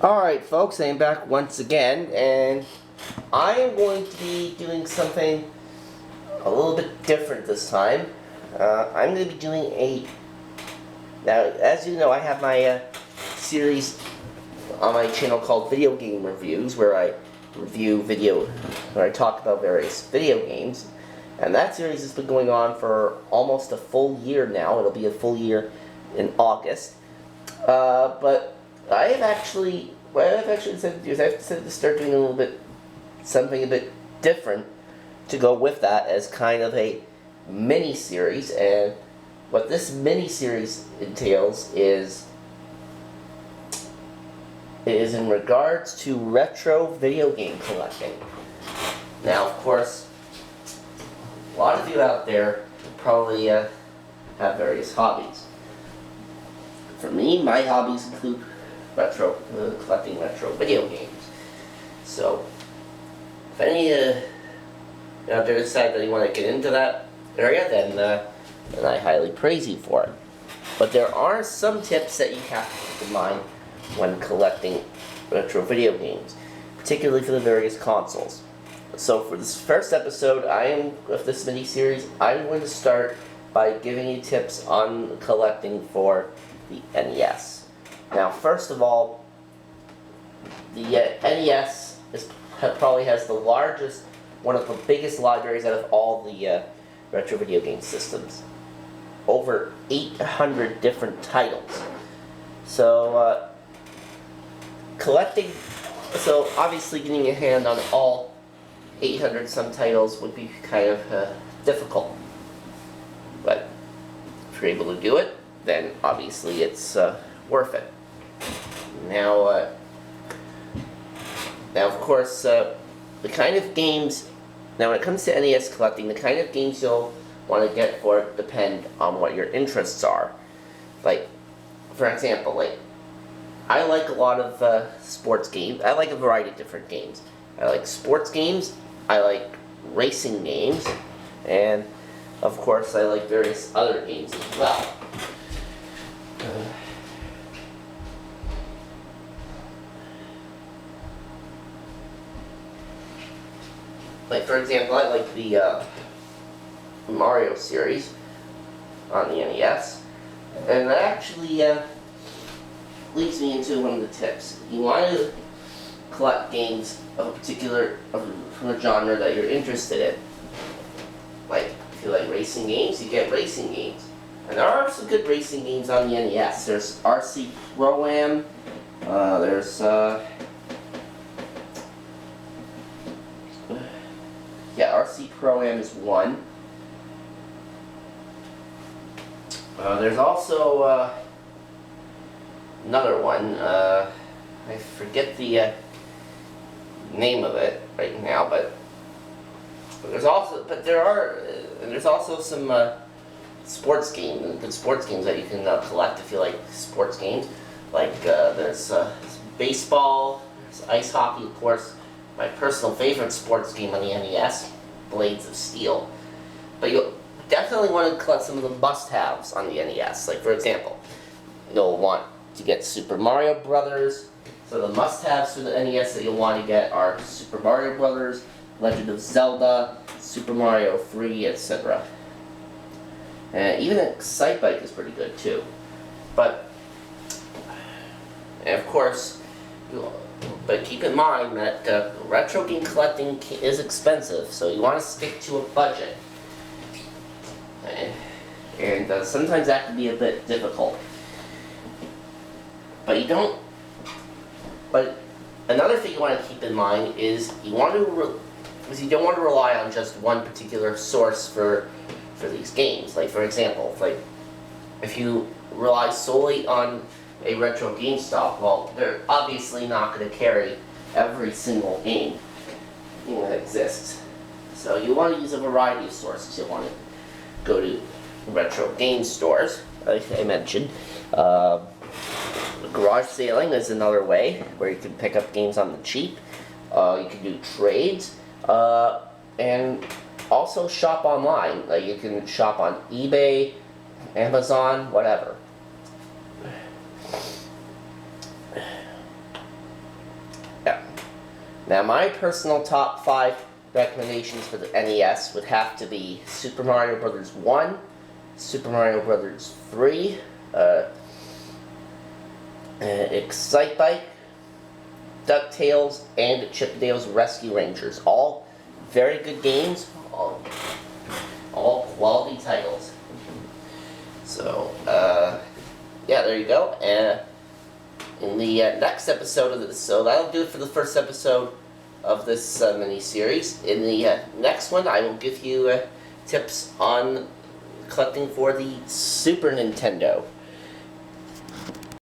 Alright folks, I'm back once again, and I am going to be doing something a little bit different this time. I'm going to be doing now as you know, I have my series on my channel called Video Game Reviews, where I where I talk about various video games, and that series has been going on for almost a full year now. It'll be a full year in August, but what I've actually decided to do is I've decided to start doing something a bit different to go with that as kind of a mini-series. And what this mini-series entails is in regards to retro video game collecting. Now, of course, a lot of you out there probably have various hobbies. For me, my hobbies include collecting retro video games. So, if any out there decide that you want to get into that area, then I highly praise you for it. But there are some tips that you have to keep in mind when collecting retro video games, particularly for the various consoles. So for this first episode of this mini-series, I'm going to start by giving you tips on collecting for the NES. Now, first of all, the NES probably has the largest, one of the biggest libraries out of all the retro video game systems. Over 800 different titles. So, obviously getting a hand on all 800 some titles would be kind of difficult. But if you're able to do it, then obviously it's worth it. Now, of course, the kind of games, now when it comes to NES collecting, the kind of games you'll want to get for it depend on what your interests are. Like, for example, I like a lot of sports games. I like a variety of different games. I like sports games, I like racing games, and of course I like various other games as well. Like, for example, I like the Mario series on the NES, and that actually leads me into one of the tips. You want to collect games of a particular from a genre that you're interested in. Like, if you like racing games, you get racing games. And there are some good racing games on the NES. There's RC Pro-Am, RC Pro-Am is one. There's also another one. I forget the name of it right now, but there's also some good sports games that you can collect if you like sports games. Like there's baseball, there's ice hockey, of course. My personal favorite sports game on the NES, Blades of Steel. But you'll definitely want to collect some of the must-haves on the NES. Like, for example, you'll want to get Super Mario Brothers. So the must-haves for the NES that you'll want to get are Super Mario Brothers, Legend of Zelda, Super Mario 3, etc. And even Excitebike is pretty good too. But, and of course, but keep in mind that retro game collecting is expensive, so you want to stick to a budget. And sometimes that can be a bit difficult. But another thing you want to keep in mind is you don't want to rely on just one particular source for these games. Like, for example, if you rely solely on a retro GameStop, well, they're obviously not going to carry every single game that exists. So you want to use a variety of sources. You want to go to retro game stores, like I mentioned. Garage sailing is another way where you can pick up games on the cheap. You can do trades, and also shop online. Like, you can shop on eBay, Amazon, whatever. Now, my personal top 5 recommendations for the NES would have to be Super Mario Bros. 1, Super Mario Bros. 3, Excitebike, DuckTales, and Chip 'n Dale's Rescue Rangers. All very good games, all quality titles. So, yeah, there you go. And in the next episode of this, so that'll do it for the first episode of this mini-series. In the next one, I will give you tips on collecting for the Super Nintendo.